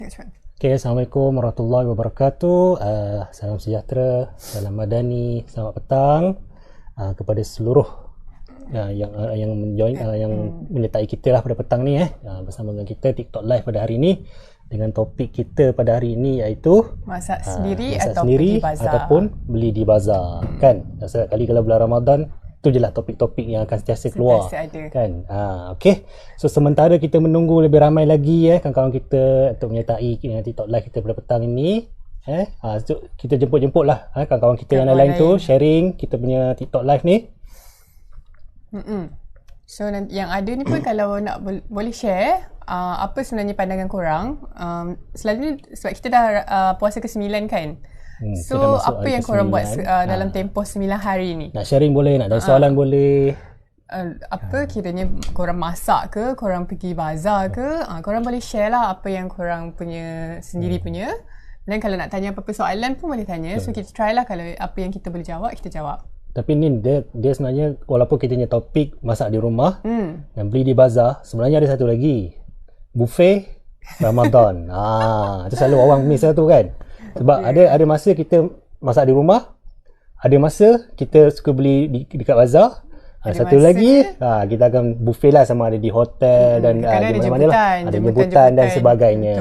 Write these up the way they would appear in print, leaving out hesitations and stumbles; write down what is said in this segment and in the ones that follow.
Next one. Okay, Assalamualaikum warahmatullahi wabarakatuh. Salam sejahtera, salam madani, selamat petang kepada seluruh yang menjoin, yang menyertai kita lah pada petang ni bersama dengan kita TikTok Live pada hari ini dengan topik kita pada hari ini iaitu Masak sendiri masak atau sendiri pergi bazar. ataupun beli di bazar, kan? Setiap kali kalau bulan Ramadan tu je lah topik-topik yang akan sentiasa keluar, ada. kan? Okay, so sementara kita menunggu lebih ramai lagi kawan-kawan kita untuk menyertai TikTok Live kita pada petang ini, so kita jemput-jemput lah kawan-kawan kita yang lain tu sharing kita punya TikTok Live ni. So yang ada ni pun kalau nak boleh share apa sebenarnya pandangan korang. Selalunya sebab kita dah puasa ke-9 kan. So apa yang korang buat dalam tempoh 9 hari ni? Nak sharing boleh, nak tanya soalan boleh. Apa kiranya korang masak ke, korang pergi bazar ke, korang boleh share lah apa yang korang punya sendiri punya. Dan kalau nak tanya apa-apa soalan pun boleh tanya. So kita try lah, kalau apa yang kita boleh jawab, kita jawab. Tapi ni dia sebenarnya walaupun kita punya topik masak di rumah dan beli di bazar, sebenarnya ada satu lagi. Buffet Ramadan. Itu selalu orang miss lah tu kan. Sebab ada masa kita masak di rumah, ada masa kita suka beli dekat bazar. Satu lagi kita akan buffet lah, sama ada di hotel dan di mana-mana lah. Ada jemputan dan sebagainya.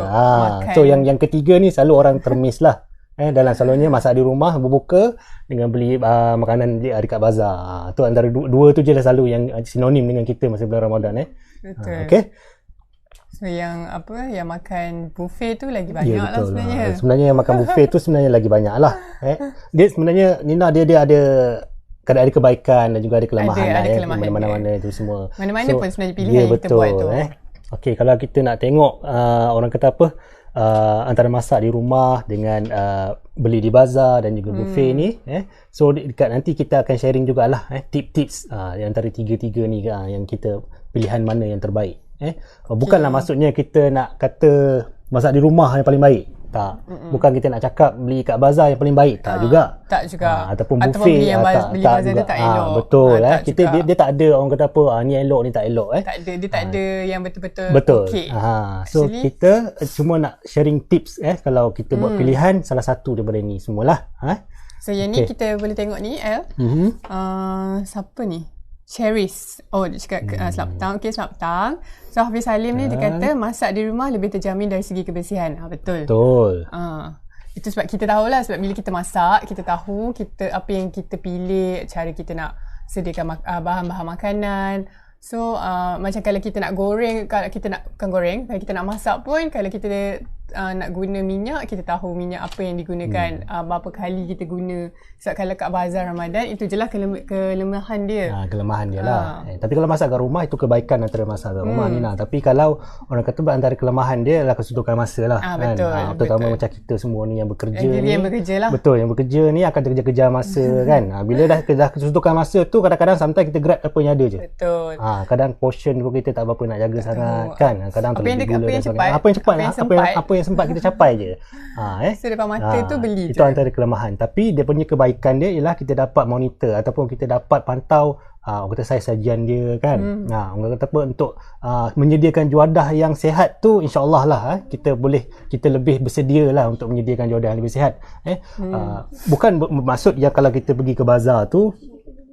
So yang ketiga ni selalu orang termiss lah. Dalam selalunya masak di rumah, berbuka dengan beli makanan dekat bazar. Tu antara dua tu je lah selalu yang sinonim dengan kita masa bulan Ramadan. Betul. Okay. So yang makan buffet tu lagi banyak lah sebenarnya. Sebenarnya yang makan buffet tu sebenarnya lagi banyak lah. Dia sebenarnya Nina dia ada kadang ada kebaikan dan juga ada kelemahan ada kelemahan mana-mana tu semua. Mana-mana pun sebenarnya pilihan yang kita buat tu. Okay, kalau kita nak tengok orang kata apa, antara masak di rumah dengan beli di bazar dan juga buffet ni, so dekat nanti kita akan sharing jugalah tip-tips antara tiga-tiga ni yang kita pilihan mana yang terbaik. Bukanlah maksudnya kita nak kata masak di rumah yang paling baik, tak. Bukan kita nak cakap beli kat bazar yang paling baik, tak juga. Tak juga. Ataupun buffet beli yang beli tak bazar juga. dia tak elok. Betul kita dia tak ada orang kata apa ni elok ni tak elok Tak ada, dia tak ada yang betul-betul okey. So kita cuma nak sharing tips kalau kita buat pilihan salah satu daripada ni semualah. So yang ni kita boleh tengok ni siapa ni? Cheris. Oh, dia cakap selamat petang. Okey, selamat petang. So Hafiz Salim ni dia kata masak di rumah lebih terjamin dari segi kebersihan. Betul. Itu sebab kita tahulah, sebab bila kita masak, kita tahu apa yang kita pilih, cara kita nak sediakan bahan-bahan makanan. So macam kalau kita nak goreng, kalau kita nak bukan goreng, kalau kita nak masak pun, kalau kita nak guna minyak, kita tahu minyak apa yang digunakan, berapa kali kita guna. Sebab kalau kat bazar Ramadan, itu je lah kelemahan dia. Kelemahan dia lah. Tapi kalau masak kat rumah, itu kebaikan antara masak kat rumah ni lah. Tapi kalau orang kata antara kelemahan dia adalah kesuntukan masa lah. Betul. Terutama macam kita semua ni yang bekerja ni. Yang bekerja lah. Betul, yang bekerja ni akan terkejar-kejar masa kan. Bila dah kesuntukan masa tu, kadang-kadang sometimes kita grab apa yang ada je. Betul. Kadang portion pun kita tak berapa nak jaga sangat kan. Kadang terlalu gula dan sebagainya. Apa yang sempat kita capai je. So depan mata tu beli itu antara kelemahan. Tapi dia punya kebaikan dia ialah kita dapat monitor ataupun kita dapat pantau orang kata saiz sajian dia kan. Orang kata apa, untuk menyediakan juadah yang sihat tu, insya-Allah lah kita lebih bersedia lah untuk menyediakan juadah yang lebih sihat. Bukan bermaksud yang kalau kita pergi ke bazar tu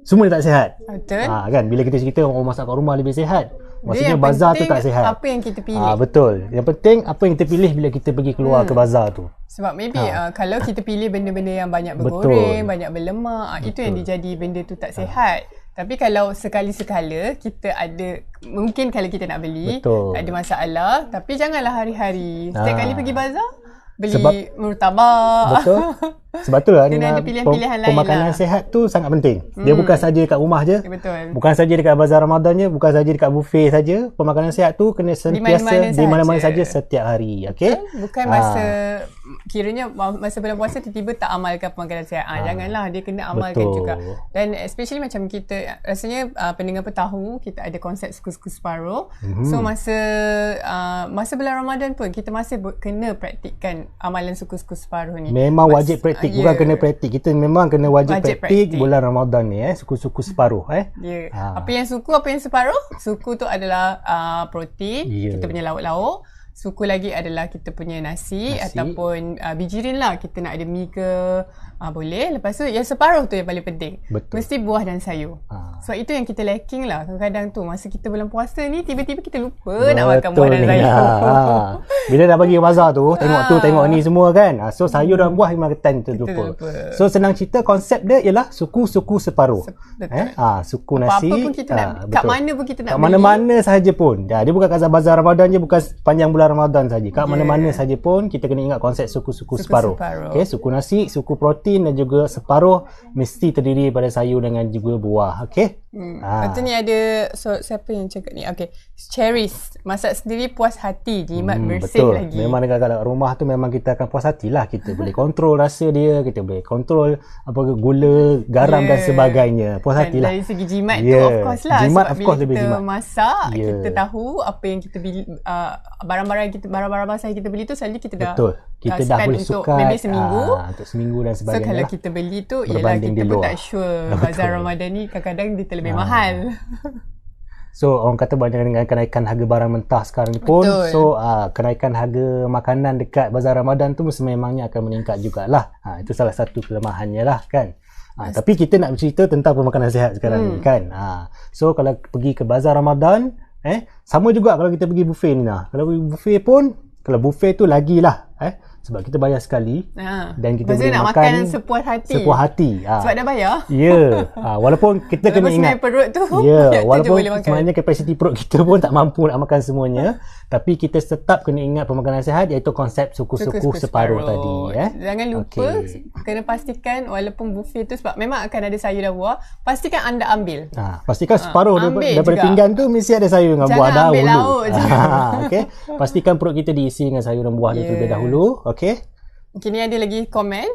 semua tak sihat. Betul. Kan bila kita cerita orang masak kat rumah lebih sihat, maksudnya bazar tu tak sihat. Apa yang kita pilih. Betul. Yang penting apa yang kita pilih bila kita pergi keluar ke bazar tu. Sebab maybe kalau kita pilih benda-benda yang banyak bergoreng, banyak berlemak, itu yang dijadi benda tu tak sihat. Tapi kalau sekali-sekala kita ada, mungkin kalau kita nak beli, tak ada masalah. Tapi janganlah hari-hari. Setiap kali pergi bazar, beli murtabak. Betul. Sebab tu lah kena ada pilihan-pilihan lain pemakanan lah. sihat tu sangat penting. Dia bukan saja dekat rumah je. Betul. Bukan saja dekat bazar Ramadan je, bukan saja dekat buffet saja. Pemakanan sihat tu kena sentiasa di mana-mana saja setiap hari. Okey? Bukan masa kiranya masa bulan puasa tiba-tiba tak amalkan pemakanan sihat. Janganlah, dia kena amalkan juga. Dan especially macam kita rasanya pendengar pun tahu kita ada konsep suku-suku separuh. So masa bulan Ramadan pun kita masih kena praktikkan amalan suku-suku separuh ni. Memang wajib praktik. Bukan kena praktik. Kita memang kena wajib praktik bulan Ramadan ni suku-suku separuh Apa yang suku, apa yang separuh? Suku tu adalah protein, kita punya lauk-lauk. Suku lagi adalah kita punya nasi. Ataupun bijirin lah. Kita nak ada mi ke, boleh. Lepas tu yang separuh tu yang paling penting. Betul. Mesti buah dan sayur. Sebab itu yang kita lacking lah. Kadang-kadang tu masa kita bulan puasa ni, tiba-tiba kita lupa nak makan buah dan sayur. Bila dah bagi ke bazar tu, tengok tu, tengok ni semua kan. So sayur dan buah memang kita lupa. So senang cerita, konsep dia ialah suku-suku separuh. Betul. Suku nasi. Apa-apa pun kita nak, kat mana pun kita nak kat mana-mana sahaja pun. Dia bukan kat bazar Ramadan je, bukan panjang bulan Ramadan saja. Kat mana-mana saja pun kita kena ingat konsep suku-suku separuh. Okey, suku nasi, suku protein dan juga separuh mesti terdiri daripada sayur dengan juga buah. Okey. Lepas tu ni ada, siapa yang cakap ni? Okey, cherries. Masak sendiri puas hati, jimat bersih betul. lagi. Memang dekat rumah tu memang kita akan puas hatilah. Kita boleh kontrol rasa dia, kita boleh kontrol gula, garam dan sebagainya. Puas hatilah. Dari segi jimat tu of course lah. Jimat sebab of course bila lebih kita jimat. masak, kita tahu apa yang kita beli, barang-barang basah yang kita beli tu selalu kita dah kita dah boleh untuk sukat maybe seminggu. Untuk seminggu dan So sebagainya. kalau lah. kita beli tu, ialah kita pun tak sure bazar Ramadan ni kadang-kadang dia lebih mahal. So orang kata dengan kenaikan harga barang mentah sekarang ni pun, so kenaikan harga makanan dekat bazar Ramadan tu sememangnya akan meningkat jugalah. Itu salah satu kelemahannya lah kan. Tapi kita nak bercerita tentang pemakanan sihat sekarang ni kan. So kalau pergi ke bazar Ramadan, sama juga kalau kita pergi buffet ni lah. Kalau pergi buffet pun, kalau buffet tu lagilah, sebab kita bayar sekali dan kita boleh nak makan sepuas hati. Sebab dah bayar. Walaupun kita kena ingat perut tu, walaupun sebenarnya kapasiti perut kita pun tak mampu nak makan semuanya, tapi kita tetap kena ingat pemakanan sihat, iaitu konsep suku-suku separuh tadi. Jangan lupa, kena pastikan walaupun buffet tu, sebab memang akan ada sayur dan buah, pastikan anda ambil. Pastikan separuh daripada pinggan tu mesti ada sayur dengan buah dahulu. Jangan ambil lauk je. Pastikan perut kita diisi dengan sayur dan buah terlebih dahulu. Okay, ni ada lagi komen.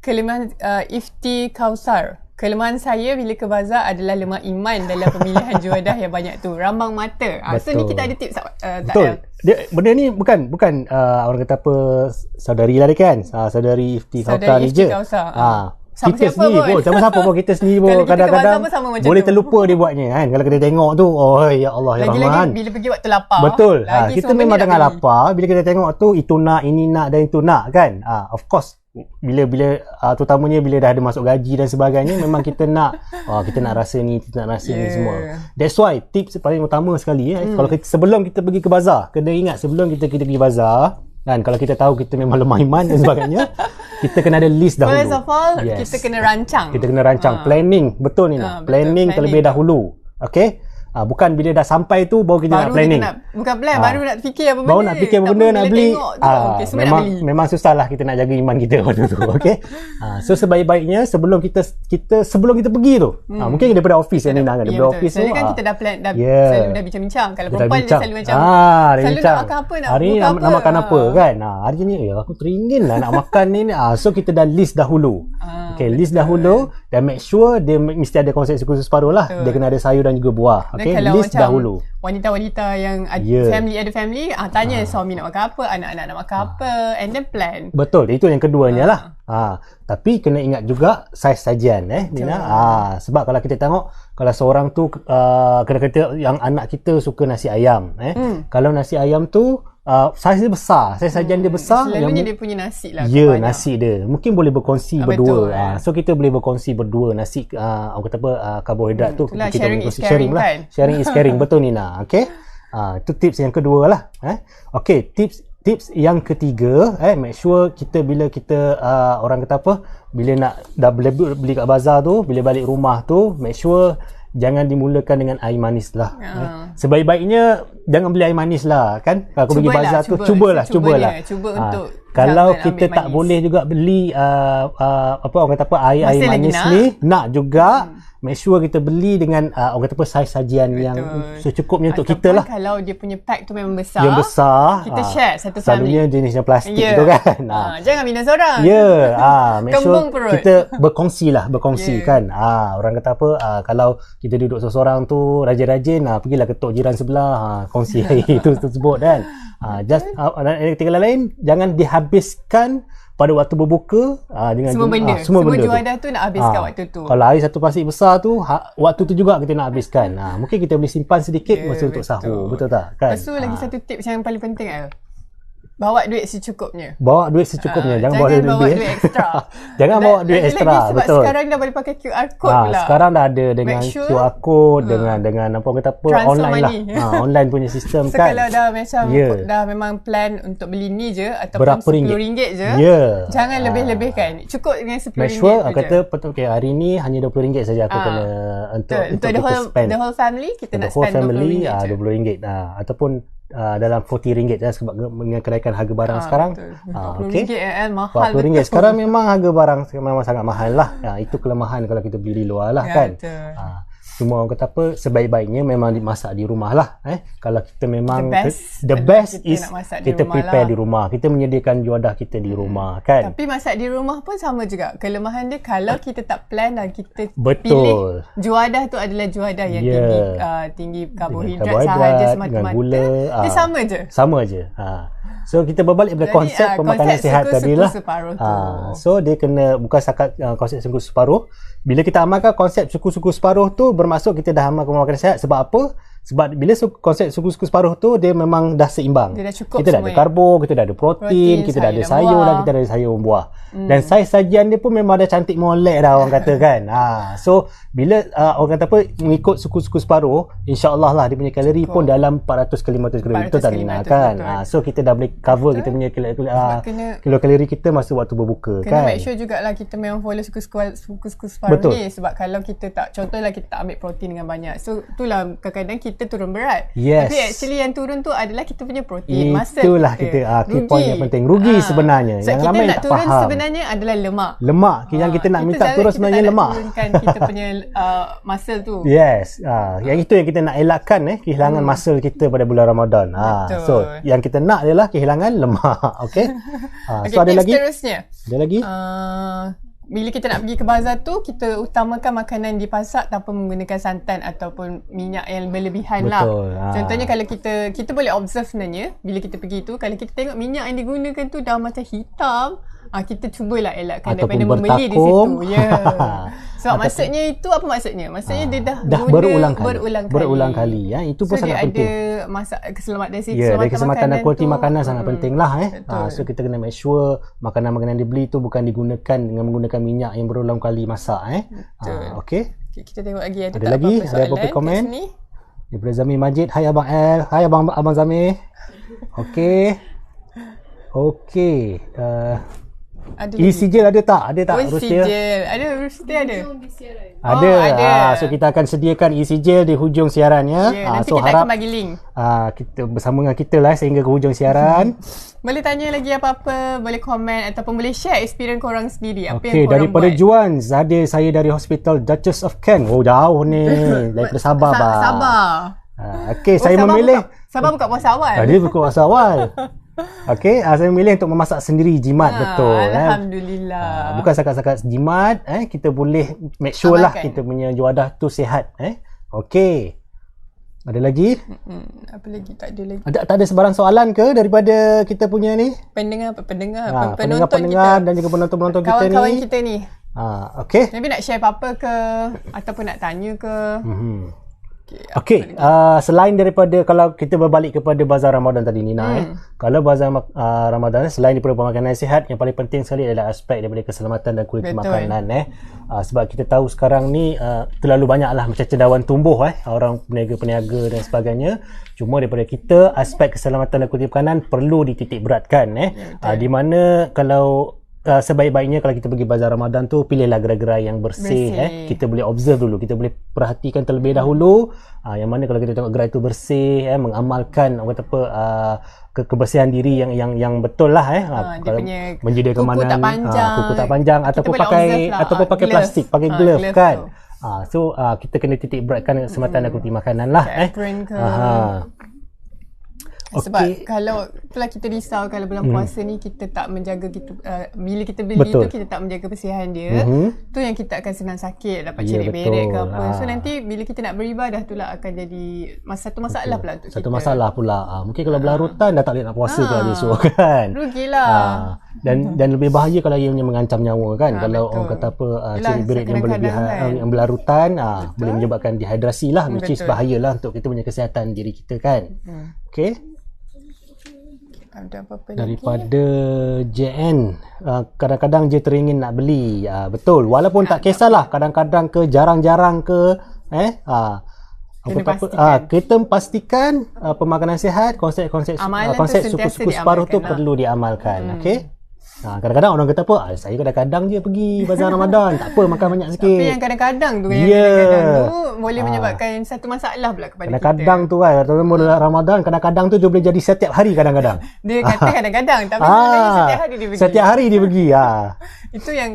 Kelemahan Ifti Kausar. Kelemahan saya bila ke bazar adalah lemah iman dalam pemilihan juadah yang banyak tu. Rambang mata. So ni kita ada tips betul. Benda ni bukan orang kata apa, saudari lah dia kan. Saudari Ifti Kausar ni je. Kita sendiri pun, siapa-siapa pun, kita sendiri pun kadang-kadang boleh terlupa dia buatnya kan. Kalau kita tengok tu, ya Allah ya Rahman. Lagi-lagi bila pergi waktu lapar. Betul. Kita memang tengah lapar, bila kita tengok tu itu nak, ini nak dan itu nak kan. Of course bila terutamanya bila dah ada masuk gaji dan sebagainya, memang kita nak rasa ni, kita nak rasa ni semua. That's why tips paling utama sekali kalau sebelum kita pergi ke bazar, kena ingat sebelum kita pergi bazar kan, kalau kita tahu kita memang lemah iman dan sebagainya, kita kena ada list dahulu. First of all, kita kena rancang. Kita kena rancang, planning. Betul ni nak. Planning terlebih dahulu. Okay? Bukan bila dah sampai tu baru kita nak planning. Bukan plan, baru nak fikir apa benda. Baru nak fikir apa benda nak beli. Memang susah lah kita nak jaga iman kita waktu tu. Okay? So sebaik-baiknya sebelum kita pergi tu, mungkin daripada office ni nak. Daripada office tu. Kan kita dah plan, selalu dah bincang-bincang. Kalau perempuan dia selalu macam, selalu nak makan apa, hari ni nak makan apa kan. Hari ni aku teringin lah nak makan ni. So kita dah list dahulu. Okay, list dahulu dan make sure dia mesti ada konsep suku separuh lah. Dia kena ada sayur dan juga buah. Okay, list dahulu. Wanita-wanita yang ada family, tanya suami nak makan apa, anak-anak nak makan apa, and then plan. Betul, itu yang keduanya lah. Tapi kena ingat juga saiz sajian Nina. Sebab kalau kita tengok, kalau seorang tu kena-kena yang anak kita suka nasi ayam kalau nasi ayam tu saiz dia besar, saiz sajian dia besar, selalunya dia punya nasi lah. Nasi dia mungkin boleh berkongsi berdua. So kita boleh berkongsi berdua nasi, orang kata apa, karbohidrat tu kita sharing boleh is caring lah. Kan? Sharing is caring. Betul Nina. Okay, itu tips yang kedua lah. Okay, tips yang ketiga, make sure kita bila kita orang kata apa, bila nak dah beli kat bazar tu, bila balik rumah tu, make sure jangan dimulakan dengan air manis lah. Sebaik-baiknya jangan beli air manis lah kan. Kalau aku pergi bazar tu, cubalah. Cuba untuk kalau kita tak boleh juga beli apa orang kata apa, air manis ni, nak juga make sure kita beli dengan orang kata apa, saiz sajian yang secukupnya untuk kita lah. Kalau dia punya pack tu memang besar, kita share satu family. Selalunya jenisnya plastik tu kan. Jangan minum seorang. Make sure kita berkongsi kan. Orang kata apa, kalau kita duduk seorang tu rajin-rajin, pergilah ketuk jiran sebelah, kongsi air itu tersebut kan. Just ketika lain jangan dihabiskan pada waktu berbuka dengan semua benda juadah tu nak habiskan waktu tu. Kalau air satu plastik besar tu, waktu tu juga kita nak habiskan. Mungkin kita boleh simpan sedikit masa untuk sahur. Betul tak kan? Lepas tu lagi satu tips yang paling penting bawa duit secukupnya. Bawa duit secukupnya, jangan bawa duit lebih. Duit ekstra. Jangan bawa duit ekstra, sebab betul. Sekarang dah boleh pakai QR code pula. Sekarang dah ada dengan QR code, dengan apa kata apa, online money lah. Online punya sistem so, kan. Kalau dah macam dah memang plan untuk beli ni je ataupun berapa RM10 je, jangan lebih-lebihkan. Cukup dengan RM10 make sure kata betul, okay, hari ni hanya RM20 saja aku kena untuk kita spend. The whole family kita nak spend RM20 je. Ataupun dalam RM40 sebab dengan kenaikan harga barang sekarang. RM40 mahal RM40 sekarang memang harga barang memang sangat mahal lah. Itu kelemahan kalau kita beli di luar lah kan. Cuma orang kata apa, sebaik-baiknya memang dimasak di rumah lah. Kalau kita memang the best is kita prepare di rumah. Kita menyediakan juadah kita di rumah kan. Tapi masak di rumah pun sama juga. Kelemahan dia kalau kita tak plan dan kita betul. Pilih juadah tu adalah juadah yang tinggi karbohidrat sahaja semata-mata. Gula, dia sama je. Sama je. So kita berbalik pada konsep pemakanan sihat tadi lah. So dia kena bukan setakat konsep suku separuh. Bila kita amalkan konsep suku-suku separuh tu, bermaksud kita dah amalkan pemakanan sihat. Sebab apa? Sebab bila konsep suku-suku separuh tu, dia memang dah seimbang. Dia dah cukup kita dah ada karbo, kita dah ada protein, kita dah ada sayur dan kita dah ada sayur buah. Dan saiz sajian dia pun memang dah cantik molek dah orang kata kan. So bila orang kata apa, mengikut suku-suku separuh, insya-Allah lah dia punya kalori pun dalam 400 ke 500 kalori. Betul tak Nina kan? So kita dah boleh cover kita punya kilokalori kita masa waktu berbuka kan. Kena make sure jugalah kita memang follow suku-suku separuh ni. Sebab kalau kita tak, contohlah kita tak ambil protein dengan banyak, so itulah kadang-kadang kita turun berat. Tapi actually yang turun tu adalah kita punya protein, masa itulah kita key point yang penting. Rugi sebenarnya. So yang ramai tak turun faham. Sebenarnya adalah lemak. Yang kita nak minta turun sebenarnya lemak. Kita punya muscle tu. Yang itu yang kita nak elakkan kehilangan muscle kita pada bulan Ramadan. So yang kita nak adalah kehilangan lemak. Okey. So ada lagi? Seterusnya. Ada lagi? Bila kita nak pergi ke bazar tu, kita utamakan makanan dipasak tanpa menggunakan santan ataupun minyak yang berlebihan. Betul. Contohnya kalau kita boleh observe sebenarnya bila kita pergi tu, kalau kita tengok minyak yang digunakan tu dah macam hitam, kita cubalah elakkan ataupun daripada membeli di situ. Sebab maksudnya itu apa maksudnya? Maksudnya dia dah berulang kali. Itu pun sangat penting. Dia masak keselamatan dari keselamatan dan kualiti makanan sangat penting lah. So kita kena make sure makanan-makanan dibeli tu bukan digunakan dengan menggunakan minyak yang berulang kali masak. Okey. Kita tengok lagi ada lagi ada apa komen daripada Zamir Majid. Hai Abang L. Hai Abang Zamir. Okey. E-sijil ada tak? Ada tak Rusia? Ada, Rusia ada. Ada. So kita akan sediakan e-sijil di hujung siaran ya. Nanti so kita akan bagi link. Kita bersama dengan kita lah sehingga ke hujung siaran. Boleh tanya lagi apa-apa, boleh komen ataupun boleh share experience korang sendiri. Apa yang korang daripada buat. Juan, saya dari Hospital Duchess of Kent. Jauh ni. Daripada Sabah. Sabah. Saya memilih. Sabah buka puasa awal. Dia buka puasa awal. Saya memilih untuk memasak sendiri jimat. Betul. Alhamdulillah. Bukan sakat-sakat jimat. Kita boleh make sure lah kita punya juadah tu sihat. Ada lagi? Apa lagi? Tak ada lagi. Tak ada sebarang soalan ke daripada kita punya ni? Pendengar penonton kita dan juga penonton kita ni. Kawan-kawan kita ni. Maybe nak share apa-apa ke ataupun nak tanya ke? Selain daripada kalau kita berbalik kepada bazar Ramadan tadi Nina, kalau bazar Ramadan selain daripada pemakanan sihat, yang paling penting sekali adalah aspek daripada keselamatan dan kualiti makanan. Sebab kita tahu sekarang ni terlalu banyaklah macam cendawan tumbuh orang peniaga-peniaga dan sebagainya. Cuma daripada kita aspek keselamatan dan kualiti makanan perlu dititik beratkan. Di mana kalau sebaik-baiknya kalau kita pergi bazar Ramadan tu, pilihlah gerai-gerai yang bersih. Kita boleh observe dulu, kita boleh perhatikan terlebih dahulu yang mana kalau kita tengok gerai tu bersih, mengamalkan kebersihan diri yang betul lah. Kalau menyediakan kuku tak panjang ataupun pakai plastik, pakai glove kan. So kita kena titik beratkan keselamatan dan kualiti makanan lah. Sebab kalau itulah kita risau kalau bulan puasa ni kita tak menjaga bila kita beli tu kita tak menjaga kebersihan dia, tu yang kita akan senang sakit, dapat cerit-berit ke apa. So nanti bila kita nak beribadah tu lah akan jadi satu masalah pula untuk kita. Satu masalah pula. Mungkin kalau bulan rutan dah tak boleh nak puasa kalau besok kan. Rugilah. Dan lebih bahaya kalau ianya mengancam nyawa kan. Kalau orang kata apa cerit-berit yang berlebihan yang berlarutan boleh menyebabkan dehidrasi lah, which is bahayalah untuk kita punya kesihatan diri kita kan. Ada apa-apa daripada JN, kadang-kadang je teringin nak beli. Betul, walaupun tak kisahlah, kadang-kadang ke jarang-jarang ke kita pastikan pemakanan sihat, konsep suku-suku separuh tu perlu diamalkan. Okey. Kadang-kadang orang kata apa, saya kadang-kadang je pergi bazar Ramadan, tak apa makan banyak sikit. Tapi yang kadang-kadang tu, kadang-kadang tu boleh menyebabkan satu masalah pula kepada kadang-kadang kita. Tu kan, mula Ramadan, kadang-kadang tu dia boleh jadi setiap hari kadang-kadang. Dia kata kadang-kadang, tapi sebenarnya setiap hari dia pergi. Setiap hari dia pergi. Itu yang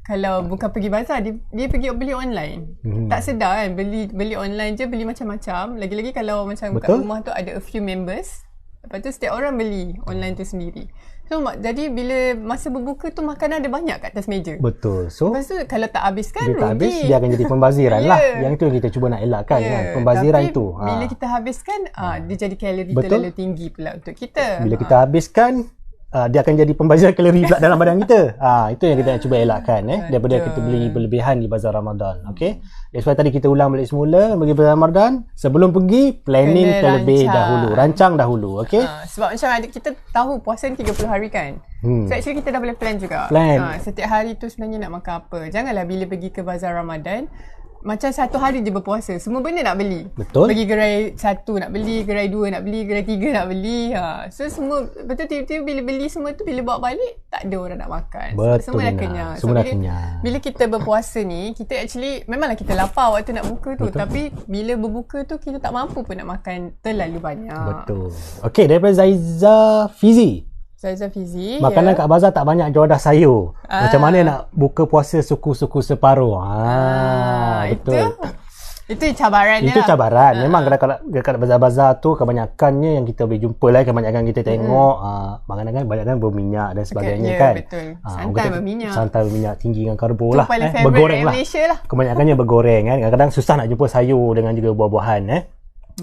kalau bukan pergi bazar, dia pergi beli online. Tak sedar kan, beli online je, beli macam-macam. Lagi-lagi kalau macam kat rumah tu ada a few members, lepas tu setiap orang beli online tu sendiri. So jadi bila masa berbuka tu makanan ada banyak kat atas meja. Betul. So lepas tu kalau tak habiskan, dia tak habis, dia akan jadi pembaziran lah. Yang tu yang kita cuba nak elakkan kan, pembaziran. Tapi tu bila kita habiskan, dia jadi kalori terlalu tinggi pula untuk kita. Bila kita habiskan, dia akan jadi pembaziran kalori pula dalam badan kita. Itu yang kita nak cuba elakkan daripada kita beli berlebihan di bazar Ramadan. Okey. That's why tadi kita ulang balik semula, pergi bazar Ramadan, sebelum pergi planning terlebih dahulu, rancang dahulu. Okey. Sebab macam adik kita tahu puasa ni 30 hari kan. So actually kita dah boleh plan juga. Setiap hari tu sebenarnya nak makan apa. Janganlah bila pergi ke bazar Ramadan macam satu hari je berpuasa, semua benda nak beli. Betul. Pergi gerai 1 nak beli, gerai 2 nak beli, gerai 3 nak beli. So semua, betul tiba-tiba bila beli semua tu, bila bawa balik, tak ada orang nak makan. Betul. Semua dah kenyang. Semua dah kenyang. Bila kita berpuasa ni, kita actually, memanglah kita lapar waktu nak buka tu. Betul. Tapi bila berbuka tu, kita tak mampu pun nak makan terlalu banyak. Betul. Okey, daripada Zaiza Fizi. Makanan kat bazar tak banyak jual dah sayur. Macam mana nak buka puasa suku-suku separuh? Betul. Itu cabaran dia. Itu cabaran. Memang dekat bazar-bazar tu kebanyakannya yang kita boleh jumpa lah, kebanyakan kita tengok makanan kan banyak berminyak dan sebagainya kan. Betul. Santai berminyak tinggi dengan karbo lah. Bergoreng lah. Kebanyakannya bergoreng kan. Kadang-kadang susah nak jumpa sayur dengan juga buah-buahan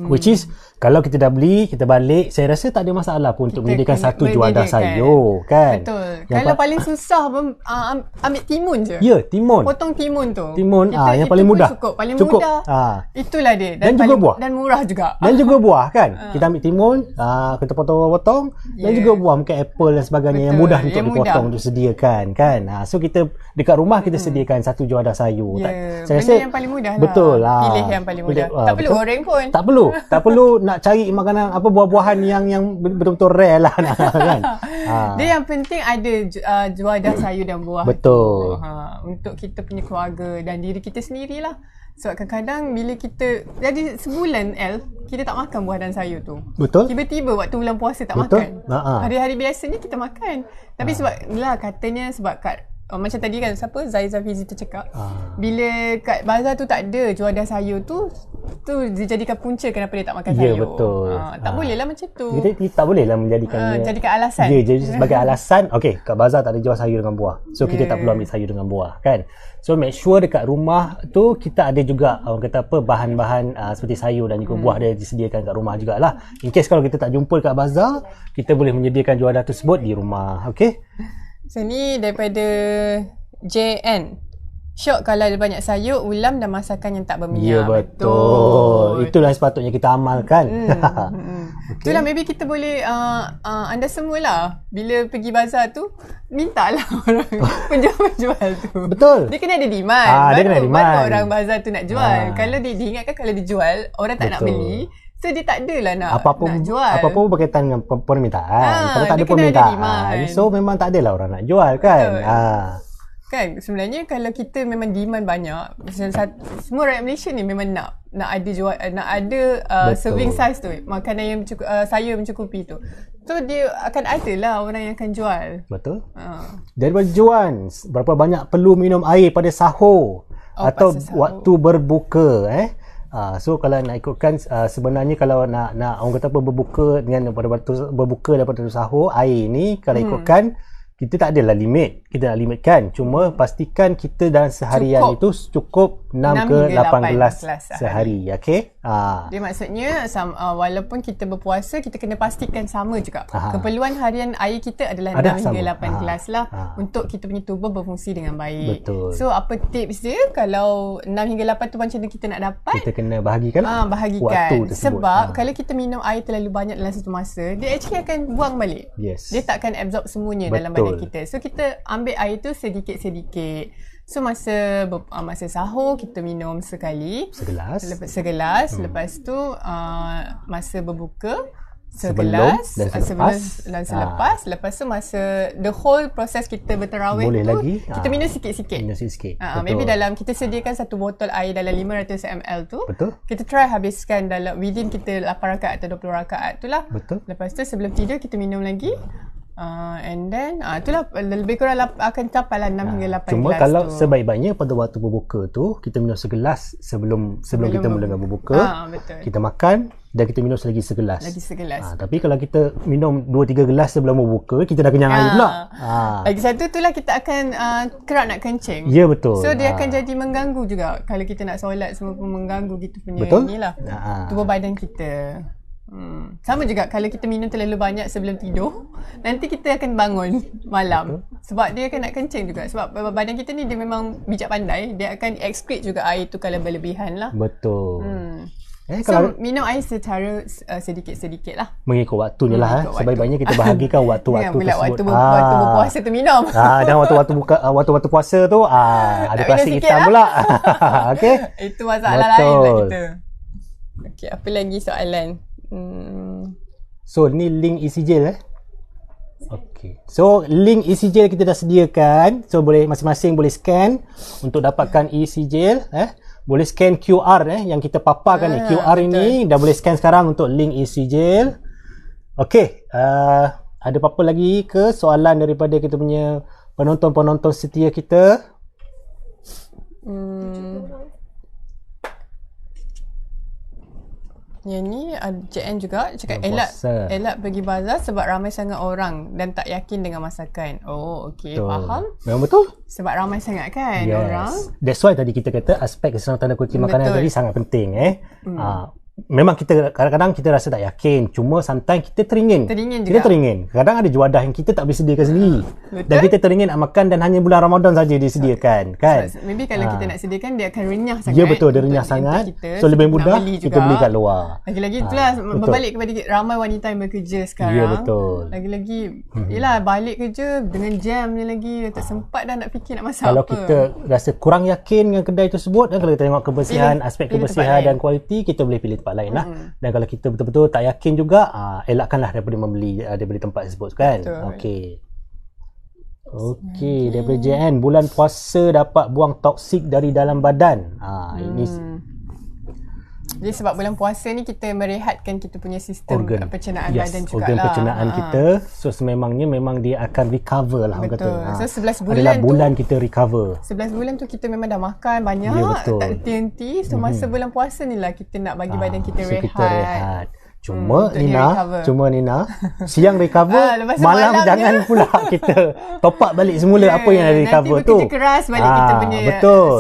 which is kalau kita dah beli, kita balik, saya rasa tak ada masalah pun untuk menyediakan satu juadah sayur kan. Betul. Kalau paling susah ambil timun je. Ya, timun. Potong timun tu. Yang paling mudah. Paling mudah. Itulah dia. Dan juga buah. Dan murah juga. Dan juga buah kan. Kita ambil timun, kita potong-potong, dan juga buah, mungkin apple dan sebagainya. Betul. Yang mudah untuk dipotong, untuk sediakan kan. So kita dekat rumah kita sediakan satu juadah sayur. Saya rasa yang paling mudah lah. Betul. Pilih yang paling mudah. Tak perlu goreng pun. Tak perlu nak cari makanan buah-buahan yang betul-betul rare lah kan. Dia yang penting ada juadah sayur dan buah. Betul. Untuk kita punya keluarga dan diri kita sendirilah. Sebab kadang-kadang bila kita jadi sebulan kita tak makan buah dan sayur tu. Betul. Tiba-tiba waktu bulan puasa tak makan. Hari-hari biasanya kita makan. Tapi katanya sebab macam tadi kan, siapa Zaiza Fizi tu cakap, bila kat bazar tu tak ada juadah sayur tu dijadikan punca kenapa dia tak makan sayur. Ya, betul. Tak boleh lah macam tu. Kita tak boleh lah menjadikan jadikan alasan. Jadi sebagai alasan, okey, kat bazar tak ada jual sayur dengan buah. So kita tak perlu ambil sayur dengan buah kan. So make sure dekat rumah tu kita ada juga orang kata apa, bahan-bahan seperti sayur dan juga buah dia disediakan kat rumah jugalah. In case kalau kita tak jumpa dekat bazar, kita boleh menyediakan juadah tersebut di rumah. Okey. So ni daripada JN. Syok kalau ada banyak sayur, ulam dan masakan yang tak berminyak. Ya, betul. Itulah sepatutnya kita amalkan. Okay. Itulah maybe kita boleh anda semualah bila pergi bazar tu mintalah orang penjual-penjual tu. Betul. Dia kena ada demand. Baru orang bazar tu nak jual. Kalau diingatkan kalau dijual orang tak nak beli. So dia tak adalah nak jual. Apa-apa berkaitan dengan permintaan. Kalau tak ada permintaan, so memang tak adalah orang nak jual kan. Kan sebenarnya kalau kita memang demand banyak, semua rakyat Malaysia ni memang nak ada jual, nak ada serving size tu, makanan yang sayur mencukupi tu. So dia akan adalah orang yang akan jual. Betul. Daripada Juan, berapa banyak perlu minum air pada sahur atau waktu berbuka so kalau nak ikutkan sebenarnya kalau nak orang kata apa berbuka dengan daripada sahur, air ni kalau ikutkan kita tak adalah limit. Kita nak limitkan. Cuma pastikan kita dalam seharian itu cukup 6 ke 8 gelas sehari. Okey? Dia maksudnya walaupun kita berpuasa, kita kena pastikan sama juga. Keperluan harian air kita adalah 6 hingga 8 gelas lah untuk kita punya tubuh berfungsi dengan baik. Betul. So apa tips dia kalau 6 hingga 8 tu macam mana kita nak dapat? Kita kena bahagikan waktu tersebut. Sebab kalau kita minum air terlalu banyak dalam satu masa, dia actually akan buang balik. Dia tak akan absorb semuanya dalam badan kita. So kita ambil air tu sedikit-sedikit. So masa sahur kita minum segelas. Lepas tu masa berbuka segelas dan selepas. Lepas tu masa the whole proses kita berterawih boleh tu lagi, kita minum sikit-sikit. Maybe dalam kita sediakan satu botol air dalam 500 ml tu. Betul. Kita try habiskan dalam within kita 8 rakaat atau 20 rakaat tu lah. Betul. Lepas tu sebelum tidur kita minum lagi. And then itulah lebih kurang akan capai lah 6 hingga 8 cuma gelas kalau tu. sebaik-baiknya pada waktu berbuka tu kita minum segelas sebelum kita mulakan berbuka. Betul. Kita makan dan kita minum lagi segelas. Tapi kalau kita minum 2-3 gelas sebelum berbuka, kita dah kenyang air pula. Lagi satu tu lah kita akan kerap nak kencing. Ya, betul. So dia akan jadi mengganggu juga. Kalau kita nak solat semua pun mengganggu kita punya inilah tubuh badan kita. Sama juga kalau kita minum terlalu banyak sebelum tidur, nanti kita akan bangun malam. Sebab dia akan nak kencing juga. Sebab badan kita ni dia memang bijak pandai. Dia akan excrete juga air tu kalau berlebihan lah. Betul. So minum air secara sedikit-sedikit lah. Mengikut waktu ni lah. Sebaik-baiknya kita bahagikan waktu-waktu tersebut. Waktu berpuasa tu minum. Dan waktu-waktu puasa tu ada plastik hitam pula. Okay? Itu masalah lain lah kita. Okay, apa lagi soalan? So ni link isi gel Okay. So link isi gel kita dah sediakan. So boleh masing-masing boleh scan untuk dapatkan isi gel. Boleh scan QR yang kita paparkan ni. QR betul. Ini dah boleh scan sekarang untuk link isi gel. Okay. Ada apa-apa lagi ke soalan daripada kita punya penonton-penonton setia kita? Yang ni JN juga cakap elak pergi bazar sebab ramai sangat orang dan tak yakin dengan masakan. Oh, okey, faham. Memang betul. Sebab ramai sangat kan orang. That's why tadi kita kata aspek keselamatan tanda kunci makanan tadi sangat penting. Memang kita kadang-kadang kita rasa tak yakin, cuma sometimes kita teringin. Kita teringin. Kadang ada juadah yang kita tak boleh sediakan sendiri. Dan kita teringin nak makan dan hanya bulan Ramadan saja disediakan, kan? Maybe kalau kita nak sediakan dia akan renyah sangat. Ya, betul, dia renyah sangat. So lebih mudah kita beli kat luar. Lagi-lagi itulah berbalik kepada ramai wanita yang bekerja sekarang. Ya, betul. Lagi-lagi yalah balik kerja dengan jam ni lagi tak sempat dah nak fikir nak masak kalau apa. Kalau kita rasa kurang yakin dengan kedai tersebut, dan kalau kita tengok kebersihan, aspek kebersihan dan kualiti, kita boleh pilih tempat lain lah. Dan kalau kita betul-betul tak yakin juga, elakkanlah daripada membeli daripada tempat tersebut, kan? Okey. Daripada JN, bulan puasa dapat buang toksik dari dalam badan. Ini jadi sebab bulan puasa ni kita merehatkan kita punya sistem pencernaan badan juga organ pencernaan kita. So sememangnya memang dia akan recover lah. Betul. Kata. So 11 bulan tu bulan kita recover. 11 bulan tu kita memang dah makan banyak, tak henti-henti. So masa bulan puasa ni lah kita nak bagi badan kita rehat. Kita rehat. Cuma Nina siang recover, malam jangan pula kita top up balik semula apa yang ada recover tu. Nanti bekerja keras balik kita punya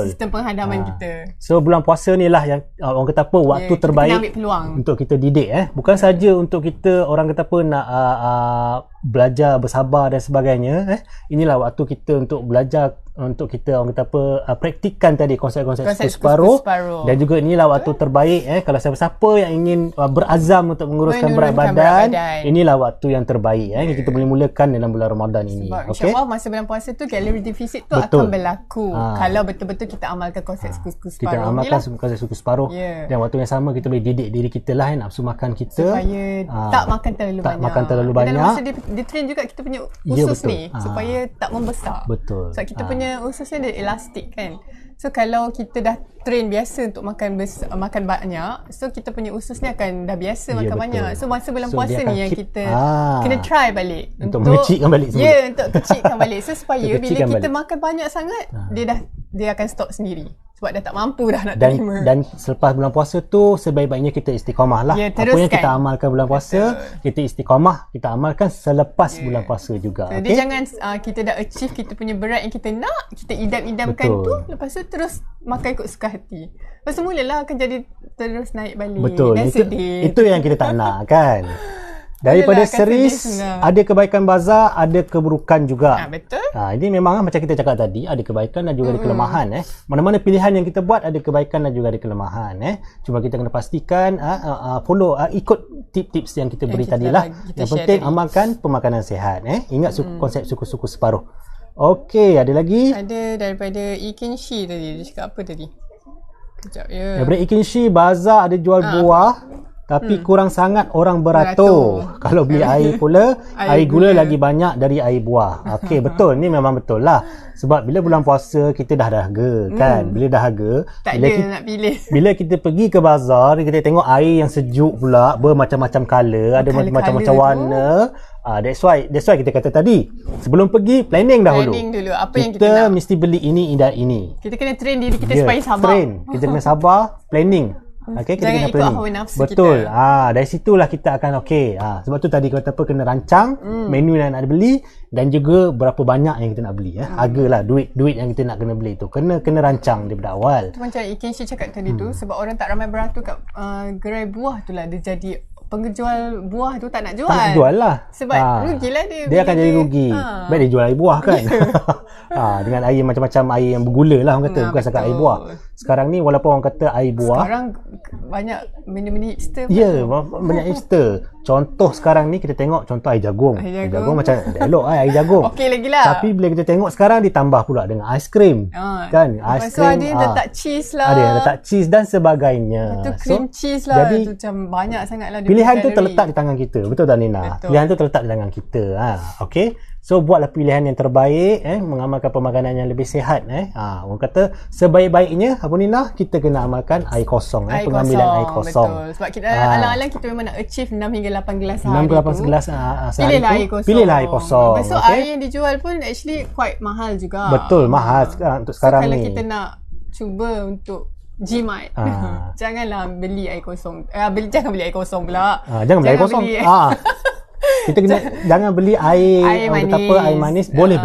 sistem penghadaman kita. So bulan puasa ni lah yang orang kata apa waktu terbaik untuk kita didik bukan saja untuk kita orang kata apa nak belajar bersabar dan sebagainya. Inilah waktu kita untuk belajar, untuk kita orang kata apa praktikkan tadi konsep-konsep separuh. Dan juga inilah waktu terbaik kalau siapa-siapa yang ingin berazam untuk menguruskan berat badan, inilah waktu yang terbaik yang kita boleh mulakan dalam bulan Ramadan ini. Sebab insya-Allah masa bulan puasa tu kalori deficit tu akan berlaku kalau betul-betul kita amalkan konsep suku separuh. Kita amalkan konsep suku separuh dan waktu yang sama kita boleh didik diri kita lah nafsu makan kita supaya tak makan terlalu banyak. Dan masa dia train juga kita punya usus ni supaya tak membesar. Betul. Sebab kita punya ususnya dia elastik kan. So kalau kita dah train biasa untuk makan banyak, so kita punya usus ni akan dah biasa makan banyak. So masa bulan puasa ni yang kita kena try balik untuk mengecikkan balik semula. Untuk kecikkan balik. So supaya bila kita makan banyak sangat, dia akan stop sendiri. Sebab dah tak mampu dah nak terima. Dan selepas bulan puasa tu sebaik-baiknya kita istiqamah lah. Ya, apa yang kita amalkan bulan puasa, kita istiqamah, kita amalkan selepas bulan puasa juga. Jadi jangan kita dah achieve kita punya berat yang kita nak, kita idam-idamkan tu, lepas tu terus makan ikut suka hati. Lepas tu mulalah akan jadi terus naik balik. Betul. Dan sedih. Itu yang kita tak nak kan. Daripada series, ada kebaikan bazar, ada keburukan juga. Betul. Ini memang macam kita cakap tadi, ada kebaikan dan juga ada kelemahan. Mana-mana pilihan yang kita buat, ada kebaikan dan juga ada kelemahan. Cuma kita kena pastikan, follow, ikut tip-tips yang kita beri tadilah. Yang penting amalkan pemakanan sihat. Ingat konsep suku-suku separuh. Okey, ada lagi? Ada daripada Ikinshi tadi. Dia cakap apa tadi? Kejap ya. Daripada Ikinshi, bazar ada jual buah. Tapi kurang sangat orang beratur. Kalau beli air pula, air gula lagi banyak dari air buah. Okey, betul. Ni memang betul lah. Sebab bila bulan puasa, kita dah dahaga kan. Bila dahaga, tak ada nak pilih. Bila kita pergi ke bazar, kita tengok air yang sejuk pula, bermacam-macam colour, ada macam-macam warna. That's why kita kata tadi, sebelum pergi, planning dahulu. Apa yang kita nak. Mesti beli ini dan ini. Kita kena train diri kita supaya sabar. Kita kena sabar, planning. Kita jangan ikut hawa nafsu kita. Betul. Dari situlah kita akan sebab tu tadi kata apa, kena rancang menu yang nak beli dan juga berapa banyak yang kita nak beli. Hargalah, duit yang kita nak kena beli tu. Kena rancang daripada awal. Tu macam Ikenshi cakap tadi tu, sebab orang tak ramai beratur kat gerai buah tu lah, dia jadi pengejual buah tu tak nak jual. Tak nak jual lah. Sebab rugilah dia. Dia akan jadi rugi. Baik dia jual air buah kan. Dengan air macam-macam air yang bergula lah orang kata. Bukan setakat air buah. Sekarang ni walaupun orang kata air buah. Sekarang banyak benda-benda hipster. Ya, banyak hipster. Contoh sekarang ni kita tengok contoh air jagung. Air jagung macam elok air jagung. Okey lagi lah. Tapi bila kita tengok sekarang ditambah pula dengan aiskrim. Kan? Aiskrim. Ada letak cheese lah. Ada yang letak cheese dan sebagainya. Itu cream cheese lah. Jadi, itu macam banyak sangat lah. Pilihan tu terletak di tangan kita. Betul tak Nina? Betul. Pilihan tu terletak di tangan kita. Okey. So buatlah pilihan yang terbaik, mengamalkan pemakanan yang lebih sihat. Orang kata sebaik-baiknya apa Nina, kita kena amalkan air kosong, pengambilan air kosong. Betul. Sebab kita alang-alang kita memang nak achieve 6 hingga 8 gelas sehari. 6 ke 8 gelas sehari. Pilihlah air kosong. Lepas tu air yang dijual pun actually quite mahal juga. Betul, mahal untuk sekarang kalau ni. Kalau kita nak cuba untuk jimat, janganlah beli air kosong. Jangan beli air kosong pula. Jangan beli air kosong. Kita kena jangan beli air manis. Boleh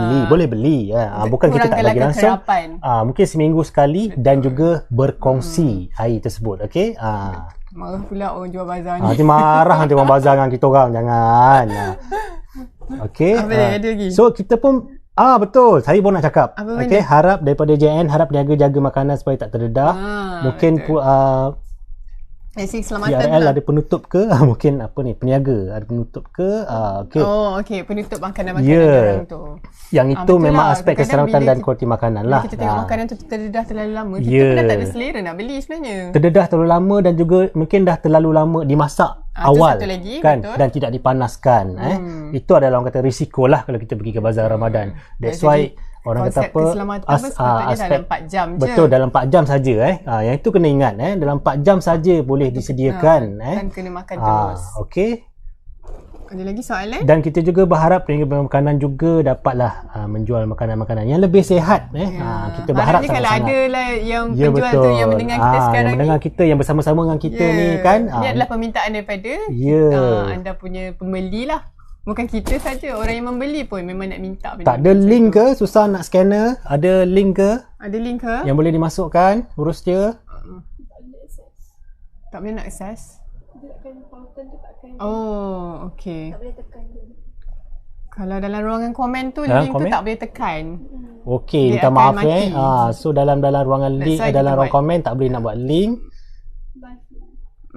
beli. Bukan kita tak bagi langsung. Mungkin seminggu sekali dan juga berkongsi air tersebut. Okey. Marah pula orang jual bazar ni. Nanti marah nanti orang bazar dengan kita orang. Jangan. Okey. Ada lagi. So kita pun betul. Saya pun nak cakap. Okey, harap daripada JN harap jaga makanan supaya tak terdedah. Mungkin keselamatan PRL ada penutup ke? Mungkin peniaga ada penutup ke? Okey, penutup makanan orang tu. Yang itu memang aspek keselamatan dan kualiti makanan lah. Kita tengok makanan tu terdedah terlalu lama, kita pun dah tak ada selera nak beli sebenarnya. Terdedah terlalu lama dan juga mungkin dah terlalu lama dimasak awal lagi, kan, betul. Dan tidak dipanaskan. Itu adalah orang kata risiko lah kalau kita pergi ke bazar Ramadan. That's why orang kata apa, aspek dalam 4 jam je. Betul, dalam 4 jam saja. Yang itu kena ingat, dalam 4 jam saja boleh disediakan. Dan kena makan terus. Okey. Ada lagi soalan? Dan kita juga berharap peniaga makanan juga dapatlah menjual makanan-makanan yang lebih sihat. Kita berharap sangat-sangat. Kalau ada lah yang penjual tu yang mendengar kita sekarang yang mendengar kita, yang bersama-sama dengan kita ni kan. Ini adalah permintaan daripada anda punya pembeli lah. Bukan kita saja, orang yang membeli pun memang nak minta. Tak ada link ke? Susah nak scanner? Ada link ke? Ada link ke? Yang boleh dimasukkan? Urus dia? Tak boleh nak akses? Okey. Tak boleh tekan dia. Kalau dalam ruangan komen tu, link tu tak boleh tekan. Okey, minta maaf so dalam ruangan link, dalam ruang komen tak boleh nak buat link.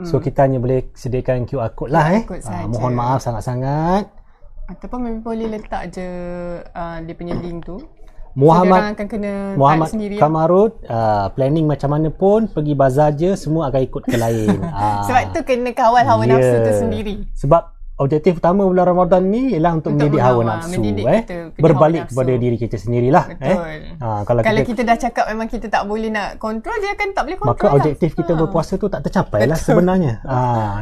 So kita hanya boleh sediakan QR code lah. Mohon maaf sangat-sangat. Ataupun memang boleh letak je dia punya link tu. Muhammad sendiri Kamarud, planning macam mana pun pergi bazar je, semua akan ikut ke lain. Sebab tu kena kawal hawa nafsu tu sendiri. Sebab objektif utama bulan Ramadan ni ialah untuk mendidik hawa nafsu. Berbalik kepada diri kita sendirilah. Kalau kita dah cakap memang kita tak boleh nak kontrol, dia kan tak boleh kontrol. Maka objektif kita berpuasa tu tak tercapai lah sebenarnya.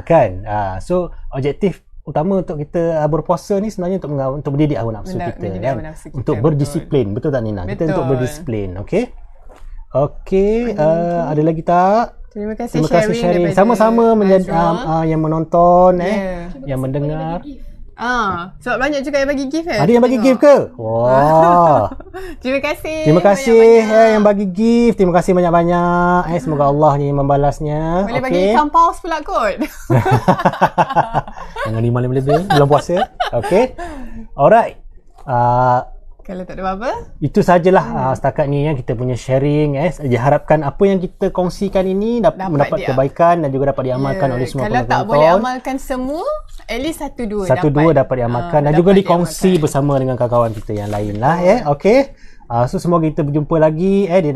Kan? So objektif utama untuk kita berpuasa ni sebenarnya untuk mendidik hawa nafsu kita kan? Untuk berdisiplin. Betul tak Nina? Kita untuk berdisiplin. Okey. Okey, ada lagi tak? Terima kasih sharing. daripada Sama-sama menjadi Azrul. yang menonton Yeah. yang mendengar. Sebab banyak juga yang bagi gift Ada yang bagi gift ke? Wah. Terima kasih. Terima kasih banyak-banyak. yang bagi gift. Terima kasih banyak-banyak. Semoga Allah ni membalasnya. Boleh bagi ikan paus pula kot. Jangan 5 lebih bulan puasa. Okey. Alright. Kalau tak ada apa-apa. Itu sajalah setakat ni yang kita punya sharing. Harapkan apa yang kita kongsikan ini dapat mendapat kebaikan dan juga dapat diamalkan oleh semua penonton. Kalau tak boleh amalkan semua, at least satu dua dapat diamalkan dan juga dikongsi bersama dengan kawan-kawan kita yang lain lah. Okey. So semoga kita berjumpa lagi di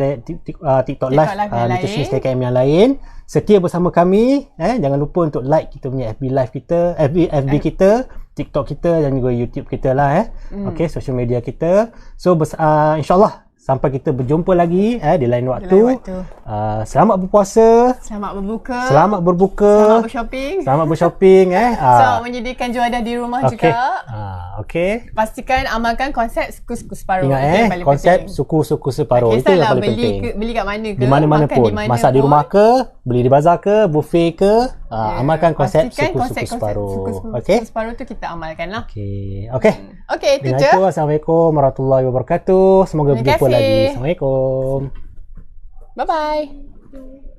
TikTok Live Nutritionist TKM yang lain. Setia bersama kami. Jangan lupa untuk like kita punya FB Live kita, FB kita, TikTok kita dan juga YouTube kita lah. Okey, social media kita. So insyaAllah sampai kita berjumpa lagi di lain waktu. Selamat berpuasa. Selamat berbuka. Selamat bershopping. Selamat bershopping. So menyediakan juadah di rumah juga. Okey. Pastikan amalkan konsep suku-suku separuh. Ingat konsep suku-suku separuh. Itu yang paling penting. Beli kat mana ke? Di mana-mana pun. Masak di rumah ke, beli di bazar ke, buffet ke, amalkan konsep suku-suku separuh. Okey. Suku separuh tu kita amalkan lah. Okey, itu dengan je. itu, Assalamualaikum warahmatullahi wabarakatuh. Semoga berjumpa lagi. Assalamualaikum. Bye-bye.